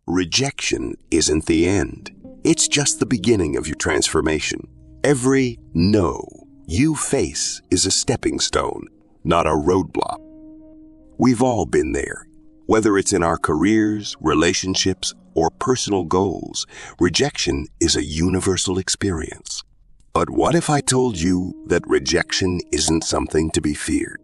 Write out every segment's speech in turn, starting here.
Rejection isn't the end. It's just the beginning of your transformation. Every no you face is a stepping stone, not a roadblock. We've all been there. Whether it's in our careers, relationships, or personal goals, rejection is a universal experience. But what if I told you that rejection isn't something to be feared?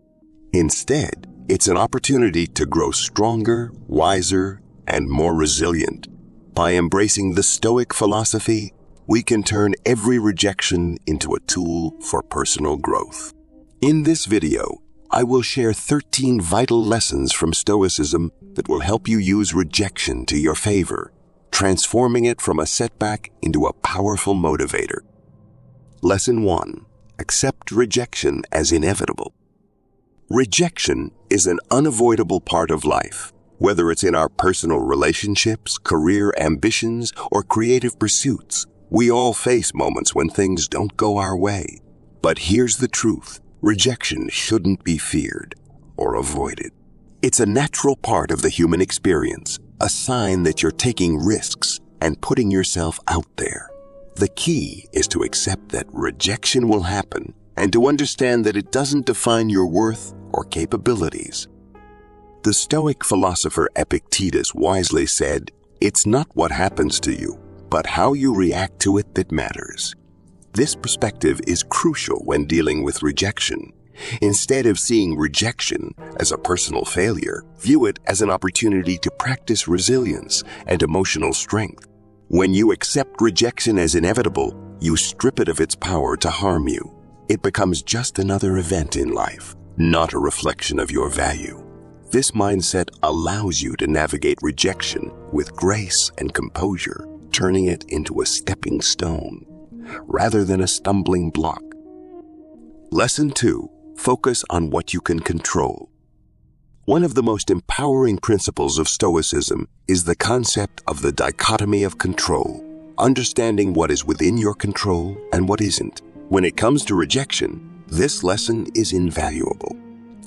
Instead, it's an opportunity to grow stronger, wiser, and more resilient. By embracing the Stoic philosophy, we can turn every rejection into a tool for personal growth. In this video, I will share 13 vital lessons from Stoicism that will help you use rejection to your favor, transforming it from a setback into a powerful motivator. Lesson 1. Accept rejection as inevitable. Rejection is an unavoidable part of life, whether it's in our personal relationships, career ambitions, or creative pursuits. We all face moments when things don't go our way. But here's the truth. Rejection shouldn't be feared or avoided. It's a natural part of the human experience, a sign that you're taking risks and putting yourself out there. The key is to accept that rejection will happen and to understand that it doesn't define your worth or capabilities. The Stoic philosopher Epictetus wisely said, "It's not what happens to you, but how you react to it that matters." This perspective is crucial when dealing with rejection. Instead of seeing rejection as a personal failure, view it as an opportunity to practice resilience and emotional strength. When you accept rejection as inevitable, you strip it of its power to harm you. It becomes just another event in life, not a reflection of your value. This mindset allows you to navigate rejection with grace and composure, turning it into a stepping stone rather than a stumbling block. Lesson 2. Focus on what you can control. One of the most empowering principles of Stoicism is the concept of the dichotomy of control, understanding what is within your control and what isn't. When it comes to rejection, this lesson is invaluable.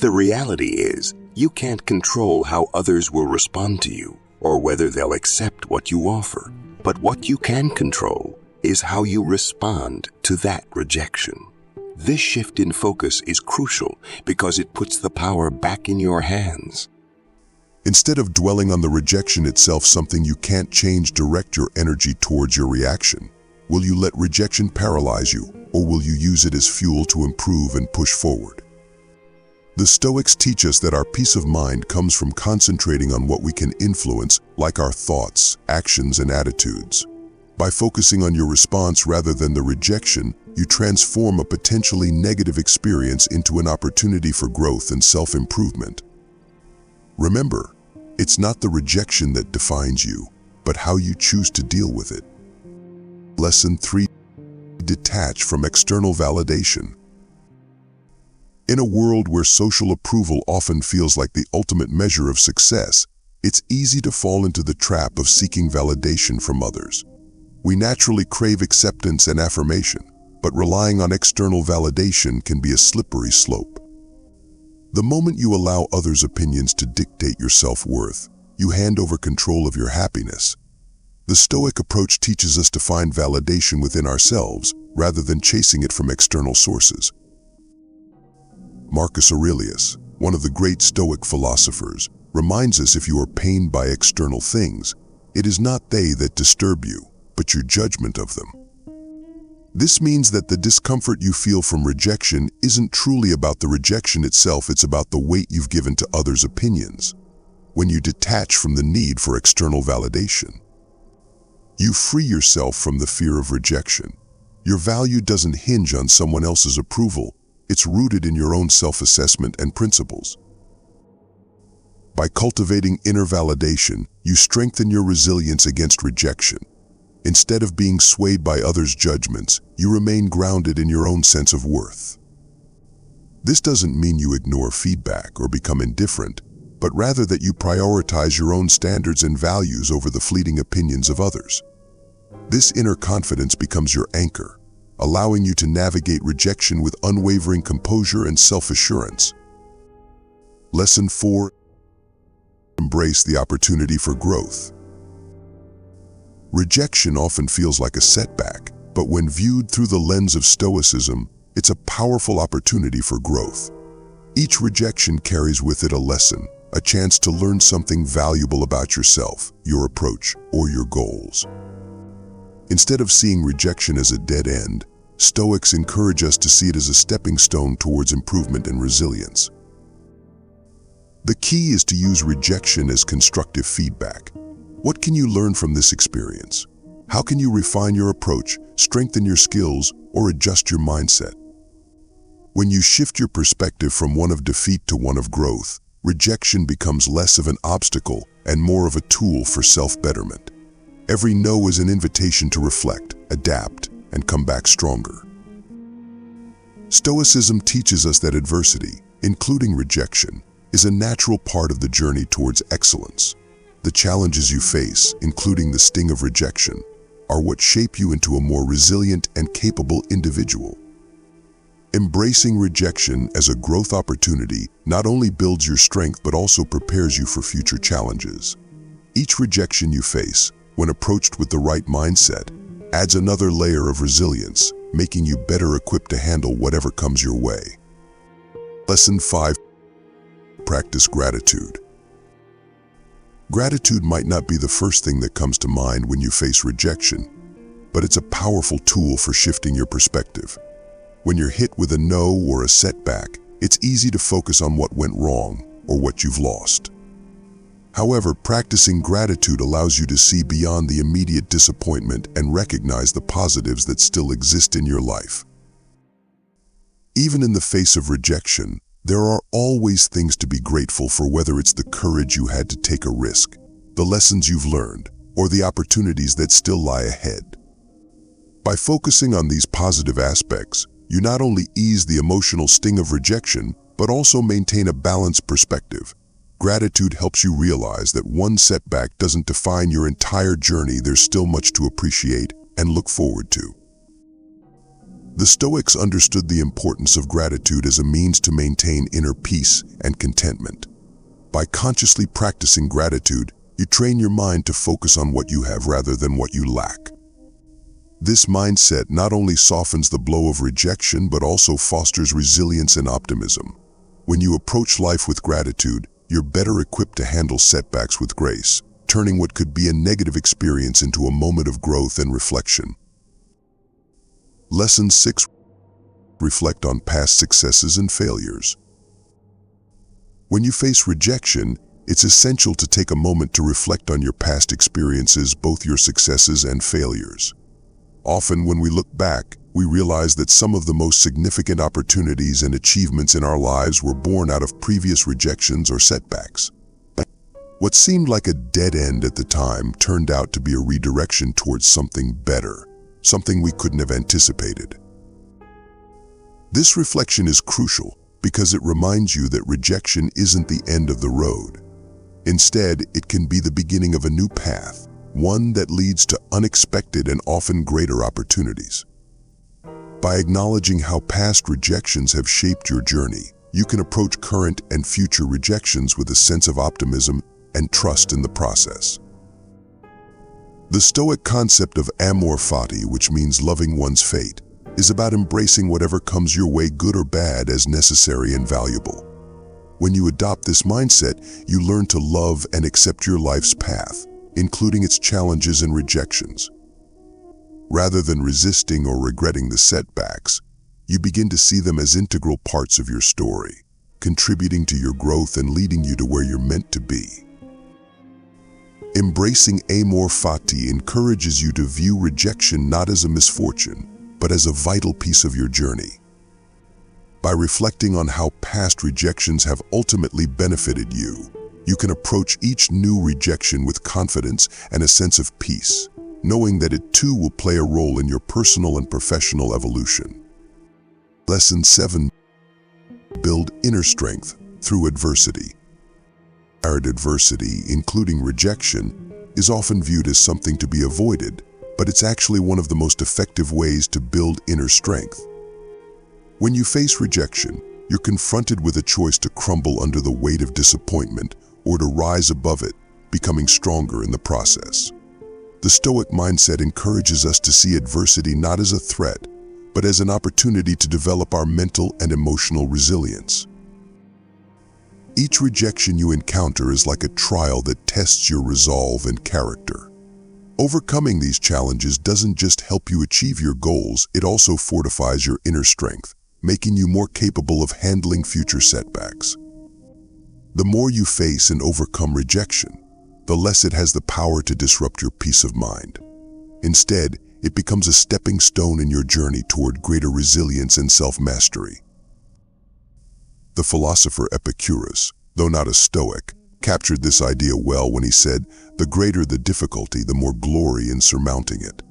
The reality is, you can't control how others will respond to you or whether they'll accept what you offer. But what you can control is how you respond to that rejection. This shift in focus is crucial because it puts the power back in your hands. Instead of dwelling on the rejection itself, something you can't change, direct your energy towards your reaction. Will you let rejection paralyze you, or will you use it as fuel to improve and push forward? The Stoics teach us that our peace of mind comes from concentrating on what we can influence, like our thoughts, actions, and attitudes. By focusing on your response rather than the rejection, you transform a potentially negative experience into an opportunity for growth and self-improvement. Remember, it's not the rejection that defines you, but how you choose to deal with it. Lesson 3. Detach from external validation. In a world where social approval often feels like the ultimate measure of success, it's easy to fall into the trap of seeking validation from others. We naturally crave acceptance and affirmation, but relying on external validation can be a slippery slope. The moment you allow others' opinions to dictate your self-worth, you hand over control of your happiness. The Stoic approach teaches us to find validation within ourselves rather than chasing it from external sources. Marcus Aurelius, one of the great Stoic philosophers, reminds us if you are pained by external things, it is not they that disturb you, but your judgment of them. This means that the discomfort you feel from rejection isn't truly about the rejection itself, it's about the weight you've given to others' opinions. When you detach from the need for external validation, you free yourself from the fear of rejection. Your value doesn't hinge on someone else's approval, it's rooted in your own self-assessment and principles. By cultivating inner validation, you strengthen your resilience against rejection. Instead of being swayed by others' judgments, you remain grounded in your own sense of worth. This doesn't mean you ignore feedback or become indifferent, but rather that you prioritize your own standards and values over the fleeting opinions of others. This inner confidence becomes your anchor, allowing you to navigate rejection with unwavering composure and self-assurance. Lesson 4. Embrace the opportunity for growth. Rejection often feels like a setback, but when viewed through the lens of Stoicism, it's a powerful opportunity for growth. Each rejection carries with it a lesson, a chance to learn something valuable about yourself, your approach, or your goals. Instead of seeing rejection as a dead end, Stoics encourage us to see it as a stepping stone towards improvement and resilience. The key is to use rejection as constructive feedback. What can you learn from this experience? How can you refine your approach, strengthen your skills, or adjust your mindset? When you shift your perspective from one of defeat to one of growth, rejection becomes less of an obstacle and more of a tool for self-betterment. Every no is an invitation to reflect, adapt, and come back stronger. Stoicism teaches us that adversity, including rejection, is a natural part of the journey towards excellence. The challenges you face, including the sting of rejection, are what shape you into a more resilient and capable individual. Embracing rejection as a growth opportunity not only builds your strength but also prepares you for future challenges. Each rejection you face, when approached with the right mindset, adds another layer of resilience, making you better equipped to handle whatever comes your way. Lesson 5. Practice gratitude. Gratitude might not be the first thing that comes to mind when you face rejection, but it's a powerful tool for shifting your perspective. When you're hit with a no or a setback, it's easy to focus on what went wrong or what you've lost. However, practicing gratitude allows you to see beyond the immediate disappointment and recognize the positives that still exist in your life. Even in the face of rejection, there are always things to be grateful for, whether it's the courage you had to take a risk, the lessons you've learned, or the opportunities that still lie ahead. By focusing on these positive aspects, you not only ease the emotional sting of rejection, but also maintain a balanced perspective. Gratitude helps you realize that one setback doesn't define your entire journey. There's still much to appreciate and look forward to. The Stoics understood the importance of gratitude as a means to maintain inner peace and contentment. By consciously practicing gratitude, you train your mind to focus on what you have rather than what you lack. This mindset not only softens the blow of rejection, but also fosters resilience and optimism. When you approach life with gratitude, you're better equipped to handle setbacks with grace, turning what could be a negative experience into a moment of growth and reflection. Lesson 6. Reflect on past successes and failures. When you face rejection, it's essential to take a moment to reflect on your past experiences, both your successes and failures. Often when we look back, we realize that some of the most significant opportunities and achievements in our lives were born out of previous rejections or setbacks. What seemed like a dead end at the time turned out to be a redirection towards something better, something we couldn't have anticipated. This reflection is crucial because it reminds you that rejection isn't the end of the road. Instead, it can be the beginning of a new path, one that leads to unexpected and often greater opportunities. By acknowledging how past rejections have shaped your journey, you can approach current and future rejections with a sense of optimism and trust in the process. The Stoic concept of amor fati, which means loving one's fate, is about embracing whatever comes your way, good or bad, as necessary and valuable. When you adopt this mindset, you learn to love and accept your life's path, including its challenges and rejections. Rather than resisting or regretting the setbacks, you begin to see them as integral parts of your story, contributing to your growth and leading you to where you're meant to be. Embracing amor fati encourages you to view rejection not as a misfortune, but as a vital piece of your journey. By reflecting on how past rejections have ultimately benefited you, you can approach each new rejection with confidence and a sense of peace, knowing that it too will play a role in your personal and professional evolution. Lesson 7. Build inner strength through adversity. Adversity, including rejection, is often viewed as something to be avoided, but it's actually one of the most effective ways to build inner strength. When you face rejection, you're confronted with a choice to crumble under the weight of disappointment or to rise above it, becoming stronger in the process. The Stoic mindset encourages us to see adversity not as a threat, but as an opportunity to develop our mental and emotional resilience. Each rejection you encounter is like a trial that tests your resolve and character. Overcoming these challenges doesn't just help you achieve your goals, it also fortifies your inner strength, making you more capable of handling future setbacks. The more you face and overcome rejection, the less it has the power to disrupt your peace of mind. Instead, it becomes a stepping stone in your journey toward greater resilience and self-mastery. The philosopher Epicurus, though not a Stoic, captured this idea well when he said, "The greater the difficulty, the more glory in surmounting it."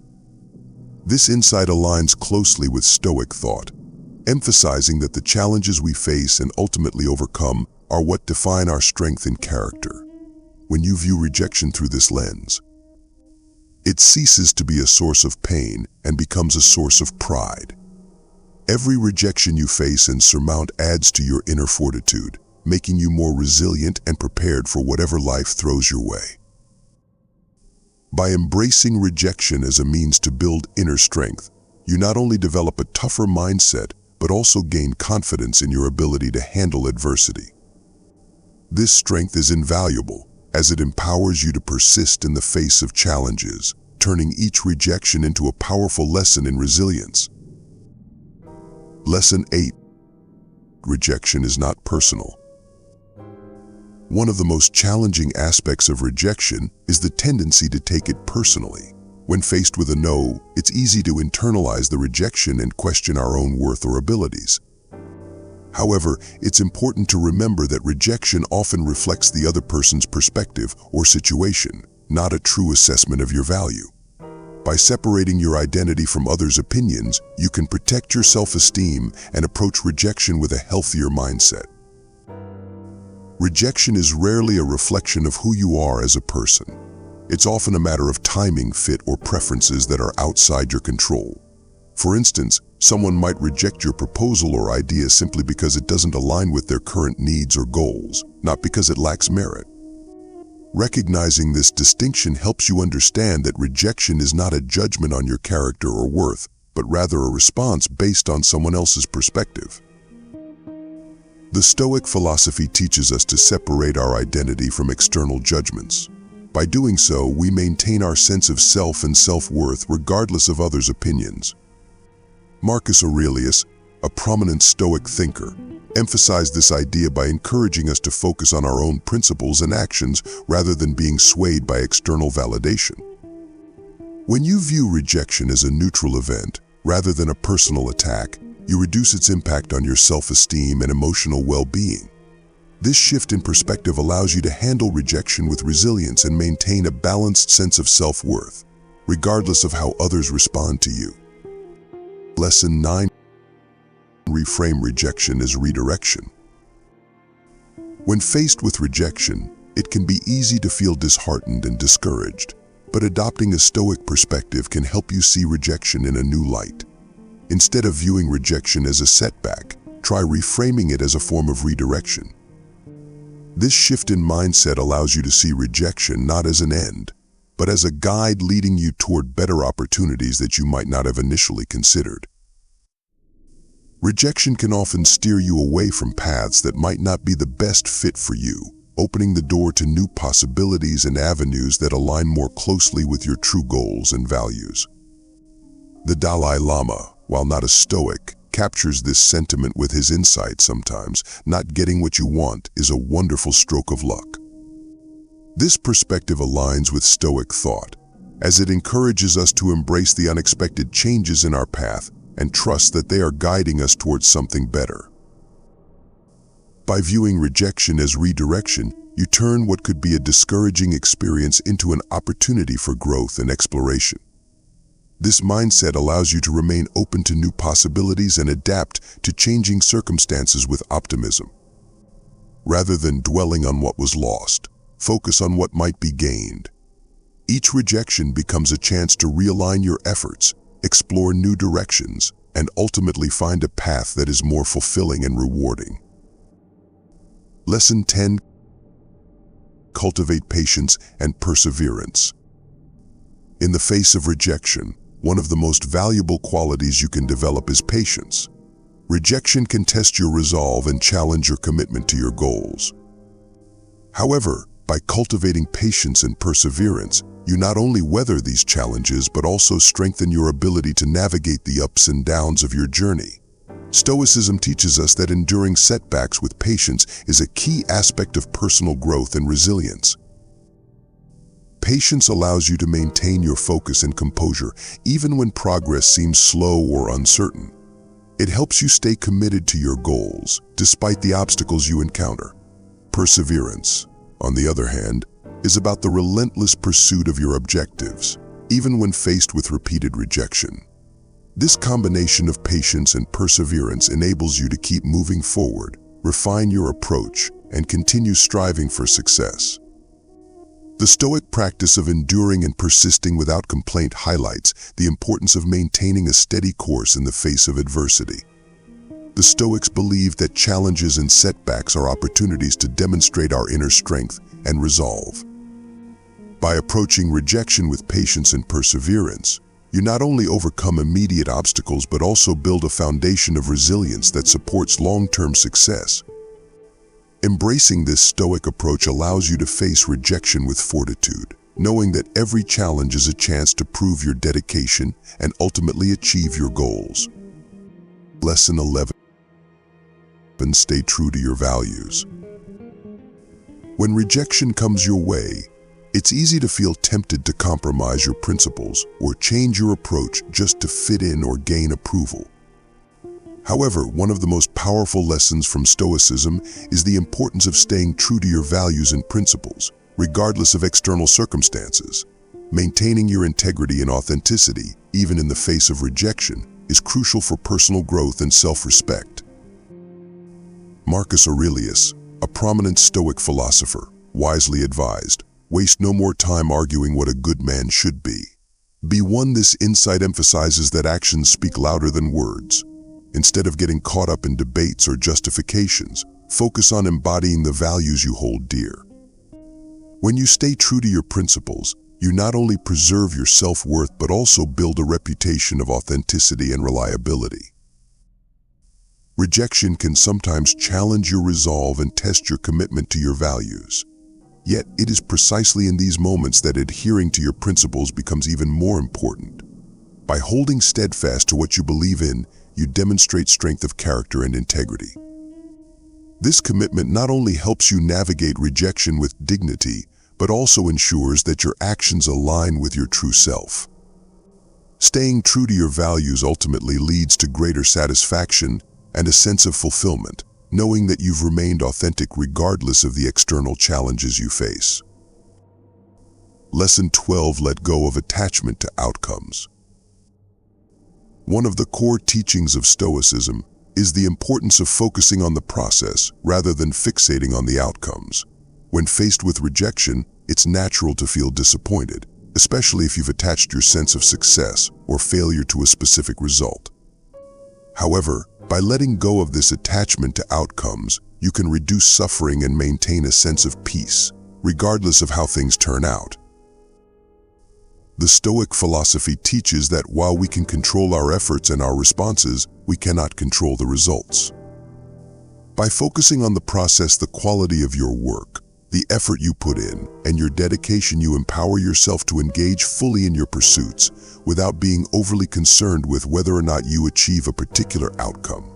This insight aligns closely with Stoic thought, emphasizing that the challenges we face and ultimately overcome are what define our strength and character. When you view rejection through this lens, it ceases to be a source of pain and becomes a source of pride. Every rejection you face and surmount adds to your inner fortitude, making you more resilient and prepared for whatever life throws your way. By embracing rejection as a means to build inner strength, you not only develop a tougher mindset, but also gain confidence in your ability to handle adversity. This strength is invaluable, as it empowers you to persist in the face of challenges, turning each rejection into a powerful lesson in resilience. Lesson 8. Rejection is not personal. One of the most challenging aspects of rejection is the tendency to take it personally. When faced with a no, it's easy to internalize the rejection and question our own worth or abilities. However, it's important to remember that rejection often reflects the other person's perspective or situation, not a true assessment of your value. By separating your identity from others' opinions, you can protect your self-esteem and approach rejection with a healthier mindset. Rejection is rarely a reflection of who you are as a person. It's often a matter of timing, fit, or preferences that are outside your control. For instance, someone might reject your proposal or idea simply because it doesn't align with their current needs or goals, not because it lacks merit. Recognizing this distinction helps you understand that rejection is not a judgment on your character or worth, but rather a response based on someone else's perspective. The Stoic philosophy teaches us to separate our identity from external judgments. By doing so, we maintain our sense of self and self-worth regardless of others' opinions. Marcus Aurelius, a prominent Stoic thinker, emphasized this idea by encouraging us to focus on our own principles and actions rather than being swayed by external validation. When you view rejection as a neutral event, rather than a personal attack, you reduce its impact on your self-esteem and emotional well-being. This shift in perspective allows you to handle rejection with resilience and maintain a balanced sense of self-worth, regardless of how others respond to you. Lesson 9. Reframe rejection as redirection. When faced with rejection, it can be easy to feel disheartened and discouraged, but adopting a Stoic perspective can help you see rejection in a new light. Instead of viewing rejection as a setback, try reframing it as a form of redirection. This shift in mindset allows you to see rejection not as an end, but as a guide leading you toward better opportunities that you might not have initially considered. Rejection can often steer you away from paths that might not be the best fit for you, opening the door to new possibilities and avenues that align more closely with your true goals and values. The Dalai Lama, while not a Stoic, captures this sentiment with his insight sometimes. Not getting what you want is a wonderful stroke of luck. This perspective aligns with Stoic thought, as it encourages us to embrace the unexpected changes in our path and trust that they are guiding us towards something better. By viewing rejection as redirection, you turn what could be a discouraging experience into an opportunity for growth and exploration. This mindset allows you to remain open to new possibilities and adapt to changing circumstances with optimism. Rather than dwelling on what was lost, focus on what might be gained. Each rejection becomes a chance to realign your efforts, explore new directions, and ultimately find a path that is more fulfilling and rewarding. Lesson 10. Cultivate patience and perseverance. In the face of rejection, one of the most valuable qualities you can develop is patience. Rejection can test your resolve and challenge your commitment to your goals. However, by cultivating patience and perseverance, you not only weather these challenges but also strengthen your ability to navigate the ups and downs of your journey. Stoicism teaches us that enduring setbacks with patience is a key aspect of personal growth and resilience. Patience allows you to maintain your focus and composure even when progress seems slow or uncertain. It helps you stay committed to your goals despite the obstacles you encounter. Perseverance, on the other hand, is about the relentless pursuit of your objectives, even when faced with repeated rejection. This combination of patience and perseverance enables you to keep moving forward, refine your approach, and continue striving for success. The Stoic practice of enduring and persisting without complaint highlights the importance of maintaining a steady course in the face of adversity. The Stoics believe that challenges and setbacks are opportunities to demonstrate our inner strength and resolve. By approaching rejection with patience and perseverance, you not only overcome immediate obstacles but also build a foundation of resilience that supports long-term success. Embracing this Stoic approach allows you to face rejection with fortitude, knowing that every challenge is a chance to prove your dedication and ultimately achieve your goals. Lesson 11. Stay true to your values. When rejection comes your way, it's easy to feel tempted to compromise your principles or change your approach just to fit in or gain approval. However, one of the most powerful lessons from Stoicism is the importance of staying true to your values and principles, regardless of external circumstances. Maintaining your integrity and authenticity, even in the face of rejection, is crucial for personal growth and self-respect. Marcus Aurelius, a prominent Stoic philosopher, wisely advised, "Waste no more time arguing what a good man should be." Be one, this insight emphasizes that actions speak louder than words. Instead of getting caught up in debates or justifications, focus on embodying the values you hold dear. When you stay true to your principles, you not only preserve your self-worth but also build a reputation of authenticity and reliability. Rejection can sometimes challenge your resolve and test your commitment to your values. Yet, it is precisely in these moments that adhering to your principles becomes even more important. By holding steadfast to what you believe in, you demonstrate strength of character and integrity. This commitment not only helps you navigate rejection with dignity, but also ensures that your actions align with your true self. Staying true to your values ultimately leads to greater satisfaction and a sense of fulfillment, knowing that you've remained authentic regardless of the external challenges you face. Lesson 12. Let go of attachment to outcomes. One of the core teachings of Stoicism is the importance of focusing on the process rather than fixating on the outcomes. When faced with rejection, it's natural to feel disappointed, especially if you've attached your sense of success or failure to a specific result. However, by letting go of this attachment to outcomes, you can reduce suffering and maintain a sense of peace, regardless of how things turn out. The Stoic philosophy teaches that while we can control our efforts and our responses, we cannot control the results. By focusing on the process, the quality of your work, the effort you put in, and your dedication, you empower yourself to engage fully in your pursuits without being overly concerned with whether or not you achieve a particular outcome.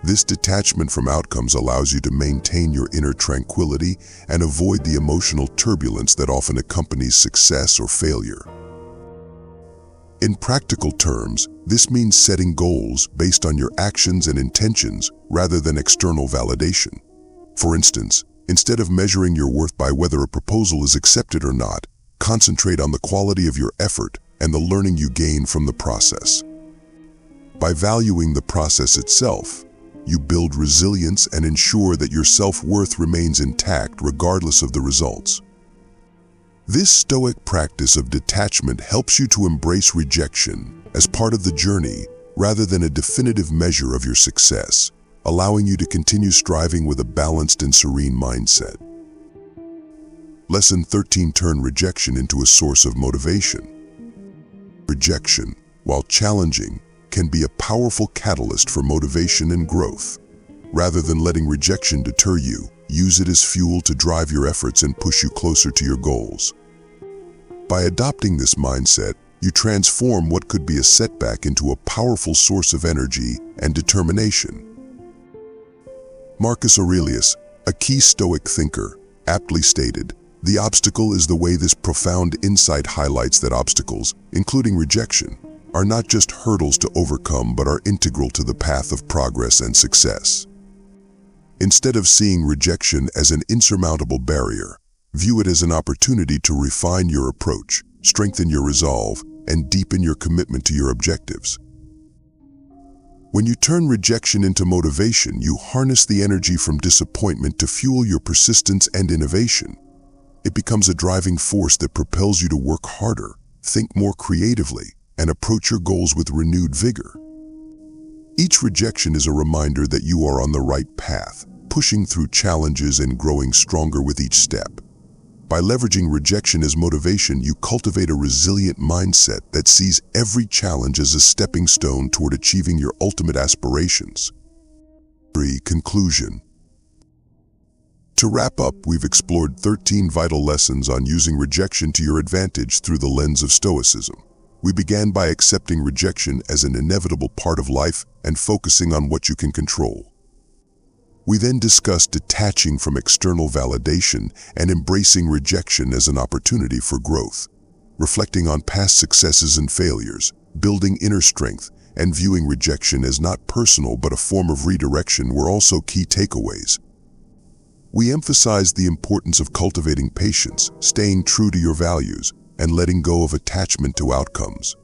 This detachment from outcomes allows you to maintain your inner tranquility and avoid the emotional turbulence that often accompanies success or failure. In practical terms, this means setting goals based on your actions and intentions rather than external validation. For instance, instead of measuring your worth by whether a proposal is accepted or not, concentrate on the quality of your effort and the learning you gain from the process. By valuing the process itself, you build resilience and ensure that your self-worth remains intact regardless of the results. This Stoic practice of detachment helps you to embrace rejection as part of the journey rather than a definitive measure of your success, allowing you to continue striving with a balanced and serene mindset. Lesson 13: turn rejection into a source of motivation. Rejection, while challenging, can be a powerful catalyst for motivation and growth. Rather than letting rejection deter you, use it as fuel to drive your efforts and push you closer to your goals. By adopting this mindset, you transform what could be a setback into a powerful source of energy and determination. Marcus Aurelius, a key Stoic thinker, aptly stated, "The obstacle is the way." This profound insight highlights that obstacles, including rejection, are not just hurdles to overcome but are integral to the path of progress and success. Instead of seeing rejection as an insurmountable barrier, view it as an opportunity to refine your approach, strengthen your resolve, and deepen your commitment to your objectives. When you turn rejection into motivation, you harness the energy from disappointment to fuel your persistence and innovation. It becomes a driving force that propels you to work harder, think more creatively, and approach your goals with renewed vigor. Each rejection is a reminder that you are on the right path, pushing through challenges and growing stronger with each step. By leveraging rejection as motivation, you cultivate a resilient mindset that sees every challenge as a stepping stone toward achieving your ultimate aspirations. 3. Conclusion. To wrap up, we've explored 13 vital lessons on using rejection to your advantage through the lens of Stoicism. We began by accepting rejection as an inevitable part of life and focusing on what you can control. We then discussed detaching from external validation and embracing rejection as an opportunity for growth, reflecting on past successes and failures, building inner strength, and viewing rejection as not personal but a form of redirection were also key takeaways. We emphasized the importance of cultivating patience, staying true to your values, and letting go of attachment to outcomes.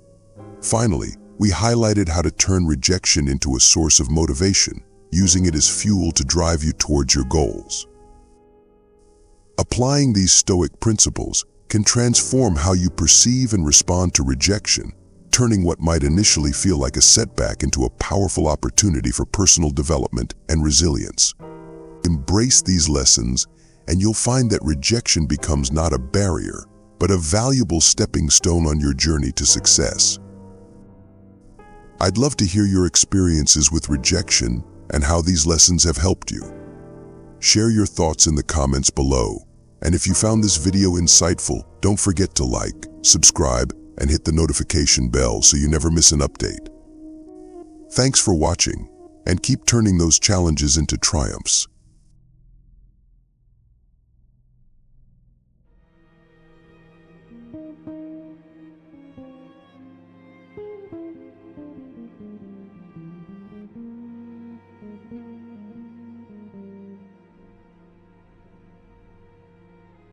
Finally, we highlighted how to turn rejection into a source of motivation, using it as fuel to drive you towards your goals. Applying these Stoic principles can transform how you perceive and respond to rejection, turning what might initially feel like a setback into a powerful opportunity for personal development and resilience. Embrace these lessons, and you'll find that rejection becomes not a barrier, but a valuable stepping stone on your journey to success. I'd love to hear your experiences with rejection and how these lessons have helped you. Share your thoughts in the comments below, and if you found this video insightful, don't forget to like, subscribe, and hit the notification bell so you never miss an update. Thanks for watching, and keep turning those challenges into triumphs.